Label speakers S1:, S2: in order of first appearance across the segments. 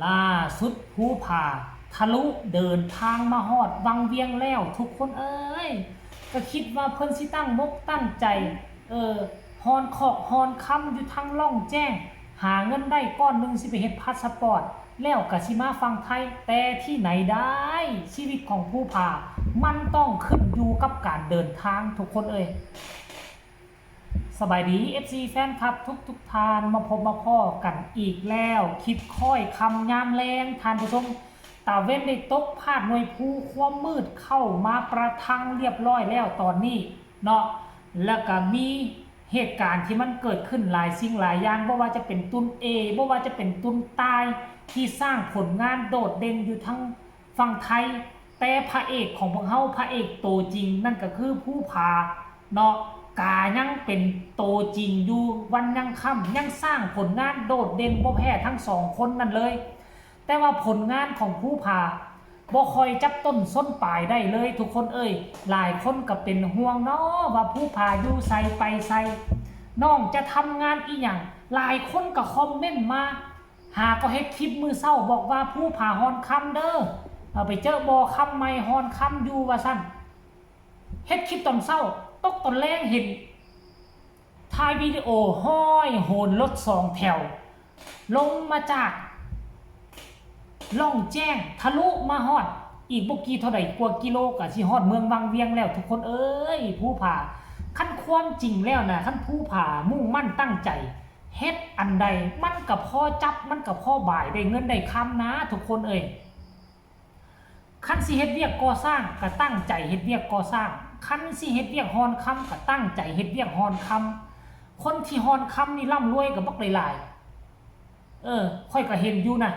S1: ล่าสุดภูผาทะลุเดินทางมาฮอดวังเวียงแล้วทุกคนเอ้ยก็คิดว่าเพิ่นสิตั้งมกตั้งใจฮอนขอกฮอนคำอยู่ทางล่องแจ้งหาเงินได้ก้อนหนึ่งสิไปเฮ็ดพาสปอร์ตแล้วก็สิมาฟังไทยแต่ที่ไหนได้ชีวิตของภูผามันต้องขึ้นอยู่กับการเดินทางทุกคนเอ้ยสบายดี FC แฟนคลับทุกทานมาพบมาพ้อกันอีกแล้วคลิปค่อยคำยามแรงทานผู้ชมตาเว้นได้ตกพาดหน่วยภูความมืดเข้ามาประทังเรียบร้อยแล้วตอนนี้เนาะแล้วก็มีเหตุการณ์ที่มันเกิดขึ้นหลายสิ่งหลายอย่างบ่ว่าจะเป็นตุนเอบ่ว่าจะเป็นตุนตายที่สร้างผลงานโดดเด่นอยู่ทั้งฝั่งไทยแต่พระเอกของพวกเฮาพระเอกโตจริงนั่นก็คือภูผาเนาะกายังเป็นโตจริงอยู่วันยังค่ำยังสร้างผลงานโดดเด่นบ่แพ้ทั้งสองคนนั่นเลยแต่ว่าผลงานของภูผาบ่คอยจับต้นส้นปลายได้เลยทุกคนเอ้ยหลายคนก็เป็นห่วงเนาะว่าภูผาอยู่ไสไปไสน้องจะทำงานอีหยังหลายคนก็คอมเมนต์มาหาก็เฮ็ดคลิปมือเศร้าบอกว่าภูผาฮอนคำเด้อเอาไปเจอบ่คำใหม่ฮอนคำอยู่ว่าซั่นเฮ็ดคลิปตอนเศร้าตกตอนแรงเห็นถ่ายวิดีโอห้อยโหนรถสองแถวลงมาจากล่องแจ้งทะลุมาฮอดอีกบ่กี่เท่าใดกว่ากิโลก็สิฮอดเมืองวังเวียงแล้วทุกคนเอ้ยภูผาคันความจริงแล้วนะคันภูผามุ่งมั่นตั้งใจเฮ็ดอันใดมันก็พอจับมันก็พอบ่ายได้เงินได้คำนะทุกคนเอ้ยคันสิเฮ็ดเวียกก่อสร้างก็ตั้งใจเฮ็ดเวียกก่อสร้างคันสิเฮ็ดเวียกฮอนคำก็ตั้งใจเฮ็ดเวียกฮอนคำคนที่ฮอนคำนี่ร่ำรวยกับบักหลายๆค่อยก็เห็นอยู่นะ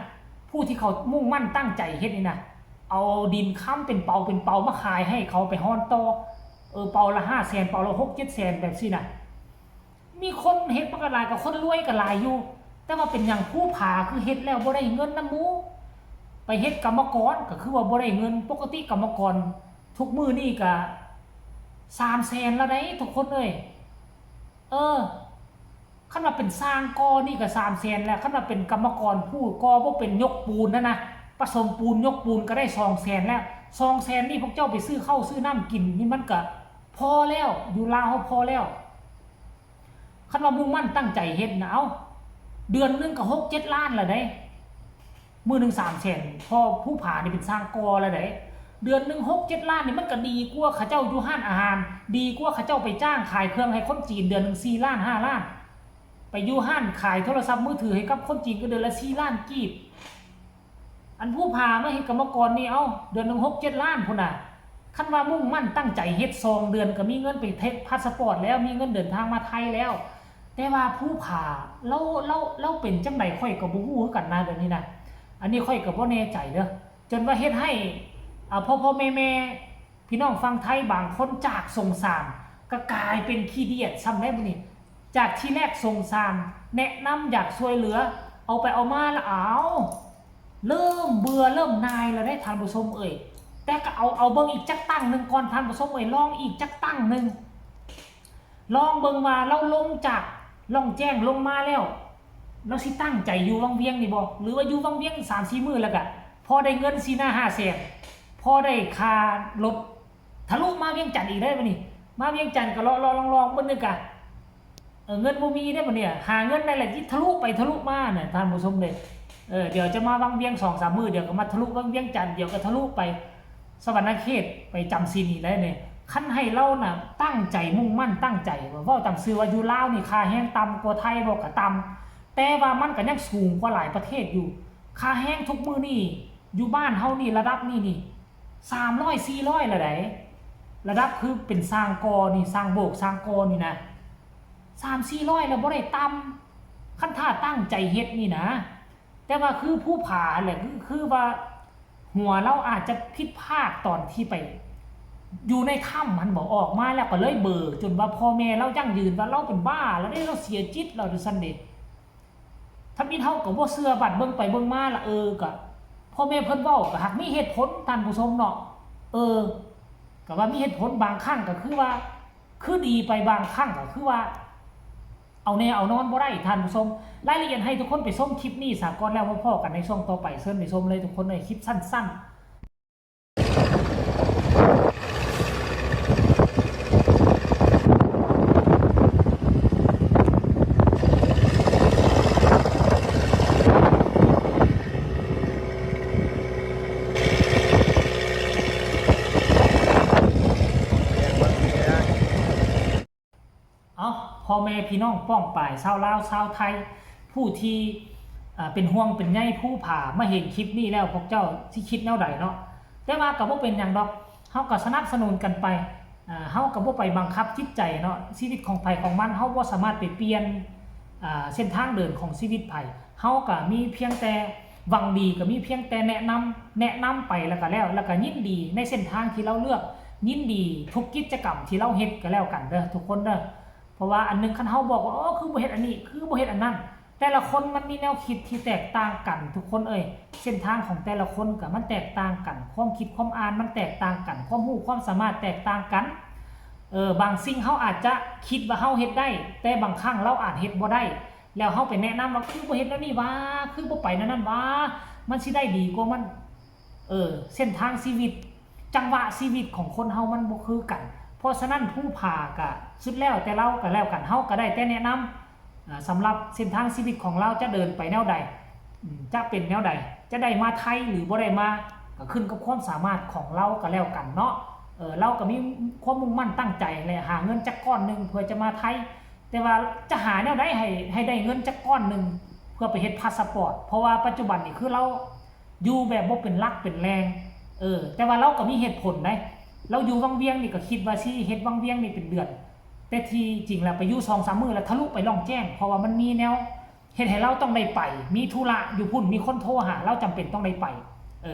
S1: ผู้ที่เขามุ่งมั่นตั้งใจเฮ็ดนี่นะเอาดินค้ำเป็นเปามาขายให้เขาไปฮอนต่อเปาละ500,000เปาละ6-700,000แบบสินะมีคนเฮ็ดบักหลายกับคนรวยก็หลายอยู่แต่ว่าเป็นอย่างภูผาคือเฮ็ดแล้วบ่ได้เงินนำหมู่ไปเฮ็ดกรรมกรก็คือว่าบ่ได้เงินปกติกรรมกรทุกมื้อนี่ก็300,000แล้วได้ทุกคนเอ้ยคันว่าเป็นสร้างกอนี่ก็300,000แล้วคันว่าเป็นกรรมกรผู้กอบ่เป็นยกปูนนะผสมปูนยกปูนก็ได้200,000แล้ว200,000นี่พวกเจ้าไปซื้อข้าวซื้อน้ำกินนี่มันก็พอแล้วอยู่ลาวพอแล้วคันว่ามุ่งมั่นตั้งใจเฮ็ดนะเอาเดือนนึงก็6-7 ล้านละได้มื้อนึง300,000พอผู้ผานี่เป็นสร้างกอแล้วได้เดือนนึง6-7 ล้านนี่มันก็ดีกว่าเขาเจ้าอยู่ห้านอาหารดีกว่าเขาเจ้าไปจ้างขายเครื่องให้คนจีนเดือนนึง4 ล้าน5 ล้านไปอยู่ห้านขายโทรศัพท์มือถือให้กับคนจีนก็เดือนละ4 ล้านกีบอันผู้พามาเฮ็ดกรรมกรนี่เอาเดือนนึง6-7 ล้านพุ่นน่ะคันว่ามุ่งมั่นตั้งใจเฮ็ด2 เดือนก็มีเงินไปเทคพาสปอร์ตแล้วมีเงินเดินทางมาไทยแล้วแต่ว่าผู้พาเราเป็นจังได๋ค่อยก็บ่ฮู้คือกันนะเดี๋ยวนี้นะอันนี้ค่อยก็บ่แน่ใจเด้อจนว่าเฮ็ดให้พ่อแม่พี่น้องฟังไทยบางคนจากสงสารก็กลายเป็นขี้เดียดซ้ำได้บ่นี่จากที่แรกสงสารแนะนำอยากช่วยเหลือเอาไปเอามาแล้วเริ่มเบื่อเริ่มนายแล้วได้ท่านผู้ชมเอ่ยแต่ก็เอาเบิ่งอีกจักตั้งนึงก่อนท่านผู้ชมเอ่ยลองอีกจักตั้งนึงลองเบิ่งว่าเราลงจากล่องแจ้งลงมาแล้วเราสิตั้งใจอยู่วังเวียงนี่บ่หรือว่าอยู่วังเวียง 3-4 มื้อแล้วก็พอได้เงิน4 500,000พอได้ค่ารถทะลุมาเวียงจันทน์อีกได้บ่นี่มาเวียงจันทน์ก็ลองเบิ่งนึงกะเงินบ่มีได้บ่เนี่ยหาเงินได้แหละที่ทะลุไปทะลุมาน่ะท่านผู้ชมเด้เดี๋ยวจะมาวังเวียง 2-3 มื้อเดี๋ยวก็มาทะลุวังเวียงจันทน์เดี๋ยวก็ทะลุไปสวรรณเขตไปจำศีลนี่ได้เนี่ยคันให้เราน่ะตั้งใจมุ่งมั่นตั้งใจว่าเว้าตามชื่อว่าอยู่ลาวนี่ค่าแรงต่ำกว่าไทยบ่ก็ต่ำแต่ว่ามันก็ยังสูงกว่าหลายประเทศอยู่ค่าแรงทุกมื้อนี่อยู่บ้านเฮานี่ระดับนี่300-400ละได้ระดับคือเป็นสร้างกอนี่สร้างโบกสร้างกอนี่นะ3-400แล้วบ่ได้ต่ำคันถ้าตั้งใจเฮ็ดนี่นะแต่ว่าคือผู้ผาแหละคือว่าหัวเราอาจจะผิดพลาดตอนที่ไปอยู่ในถ้ำมันบอกออกมาแล้วก็เลยเบอจนว่าพ่อแม่เรายั่งยืนว่าเราเป็นบ้าแล้วได้เราเสียจิตเราดูซันเดย์ถ้ามีเท่ากับว่าเสื้อบัดเบิ่งไปเบิ่งมาละก็พ่อแม่เพิ่นเว้าก็หักมีเหตุผลท่านผู้ชมเนาะก็ว่ามีเหตุผลบางครั้งก็คือว่าคือดีไปบางครั้งก็คือว่า เอาแน่เอานอนบ่ได้ท่านผู้ชมรายละเอียดให้ทุกคนไปชมคลิปนี้สากลแล้วพ่อกันในช่วงต่อไปเชิญไปชมเลยทุกคนในคลิปสั้นๆเอาพ่อแม่พี่น้องป้องป่ายชาวลาวชาวไทยผู้ที่เป็นห่วงเป็นใยผู้ผ่ามาเห็นคลิปนี้แล้วพวกเจ้าที่คิดแนวใดเนาะแต่ว่าก็บ่เป็นหยังดอกเฮาก็สนับสนุนกันไปเฮาก็บ่ไปบังคับจิตใจเนาะชีวิตของไผของมันเฮาบ่สามารถไปเปลี่ยนเส้นทางเดินของชีวิตไผเฮาก็มีเพียงแต่หวังดีก็มีเพียงแต่แนะนำไปแล้วก็ยินดีในเส้นทางที่เราเลือกยินดีทุกกิจกรรมที่เราเฮ็ดก็แล้วกันเด้อทุกคนเด้อเพราะว่าอันนึงคันเฮาบอกว่าคือบ่เฮ็ดอันนี้คือบ่เฮ็ดอันนั้นแต่ละคนมันมีแนวคิดที่แตกต่างกันทุกคนเส้นทางของแต่ละคนก็มันแตกต่างกันความคิดความอ่านมันแตกต่างกันความรู้ความสามารถแตกต่างกันบางสิ่งเฮาอาจจะคิดว่าเฮาเฮ็ดได้แต่บางครั้งเราอาจเฮ็ดบ่ได้แล้วเฮาไปแนะนำว่าคือบ่เฮ็ดแล้วนี่ว่าคือบ่ไปนั่นว่ามันสิได้ดีกว่ามันเส้นทางชีวิตจังหวะชีวิตของคนเฮามันบ่คือกันเพราะฉะนั้นผู้ผ่าก็สุดแล้วแต่เราก็แล้วกันเฮาก็ได้แต่แนะนำสำหรับเส้นทางชีวิตของเราจะเดินไปแนวใดจะเป็นแนวใดจะได้มาไทยหรือบ่ได้มาก็ขึ้นกับความสามารถของเราก็แล้วกันเนาะเราก็มีความมุ่งมั่นตั้งใจเลยหาเงินจักก้อนนึงเพื่อจะมาไทยแต่ว่าจะหาแนวใดให้ได้เงินจักก้อนนึงเพื่อไปเฮ็ดพาสปอร์ตเพราะว่าปัจจุบันนี่คือเราอยู่แบบบ่เป็นหลักเป็นแรงแต่ว่าเราก็มีเหตุผลนะเราอยู่วังเวียงนี่ก็คิดว่าสิเฮ็ดวังเวียงนี่เป็นเดือนแต่ที่จริงแล้วไปอยู่ 2-3 มื้อแล้วทะลุไปล่องแจ้งเพราะว่ามันมีแนวเฮ็ดให้เราต้องได้ไปมีธุระอยู่พุ่นมีคนโทรหาเราจำเป็นต้องได้ไป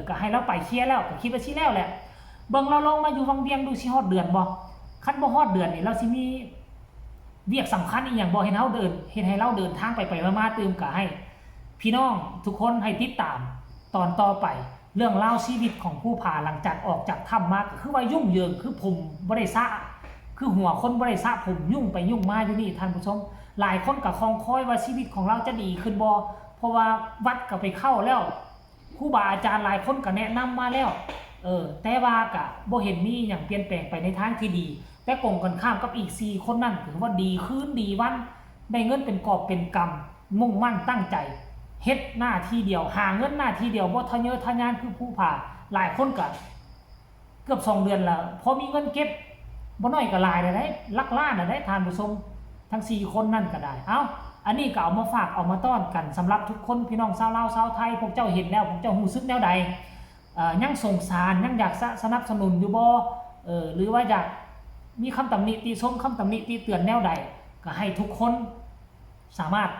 S1: ก็ให้เราไปเคลียร์แล้วก็คิดว่าสิแล้วแหละเบิ่งเราลองมาอยู่วังเวียงดูสิฮอดเดือนบ่คันบ่ฮอดเดือนนี่เราสิมีเวียกสำคัญอีหยังบ่ให้เราเดินเฮ็ดให้เราเดินทางไปมาๆตื่มก็ให้พี่น้องทุกคนให้ติดตามตอนต่อไปเรื่องเล่าชีวิตของผู้ผ่าหลังจากออกจากถ้ำมาคือว่ายุ่งเหยิงคือผมบ่ได้ซะคือหัวคนบ่ได้ซะผมยุ่งไปยุ่งมาอยู่นี่ท่านผู้ชมหลายคนก็คองคอยว่าชีวิตของเราจะดีขึ้นบ่เพราะว่าวัดก็ไปเข้าแล้วครูบาอาจารย์หลายคนก็แนะนำมาแล้วแต่ว่าก็บ่เห็นมีหยังเปลี่ยนแปลงไปในทางที่ดีแต่กงกันข้ามกับอีก4คนนั่นถือว่าดีขึ้นดีวันได้เงินเป็นกอบเป็นกำมุ่งมั่นตั้งใจเฮ็ดหน้าที่เดียวหาเงินหน้าที่เดียวบ่ทะเยอทะยานคือผู้ผ่าหลายคนก็เกือบ2 เดือนแล้วพอมีเงินเก็บบ่น้อยก็หลายได้ลักล้านได้ทานผู้ชมทั้ง4คนนั่นก็ได้อันนี้ก็เอามาฝากเอามาต้อนกันสำหรับทุกคนพี่น้องชาวลาวชาวไทยพวกเจ้าเห็นแล้วพวกเจ้ารู้สึกแนวใดยังสงสารยังอยากสนับสนุนอยู่บ่หรือว่าอยากมีคำตำหนิติชมคำตำหนิติเตือนแนวใดก็ให้ทุกคนสามารถ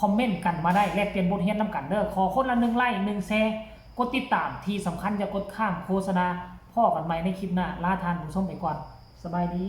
S1: คอมเมนต์กันมาได้แลกเปลี่ยนบทเรียนนำกันเด้อขอคนละ1 ไลค์ 1 แชร์กดติดตามที่สำคัญอย่ากดข้ามโฆษณาพ่อกันใหม่ในคลิปหน้าลาทานผู้ชมไปก่อนสบายดี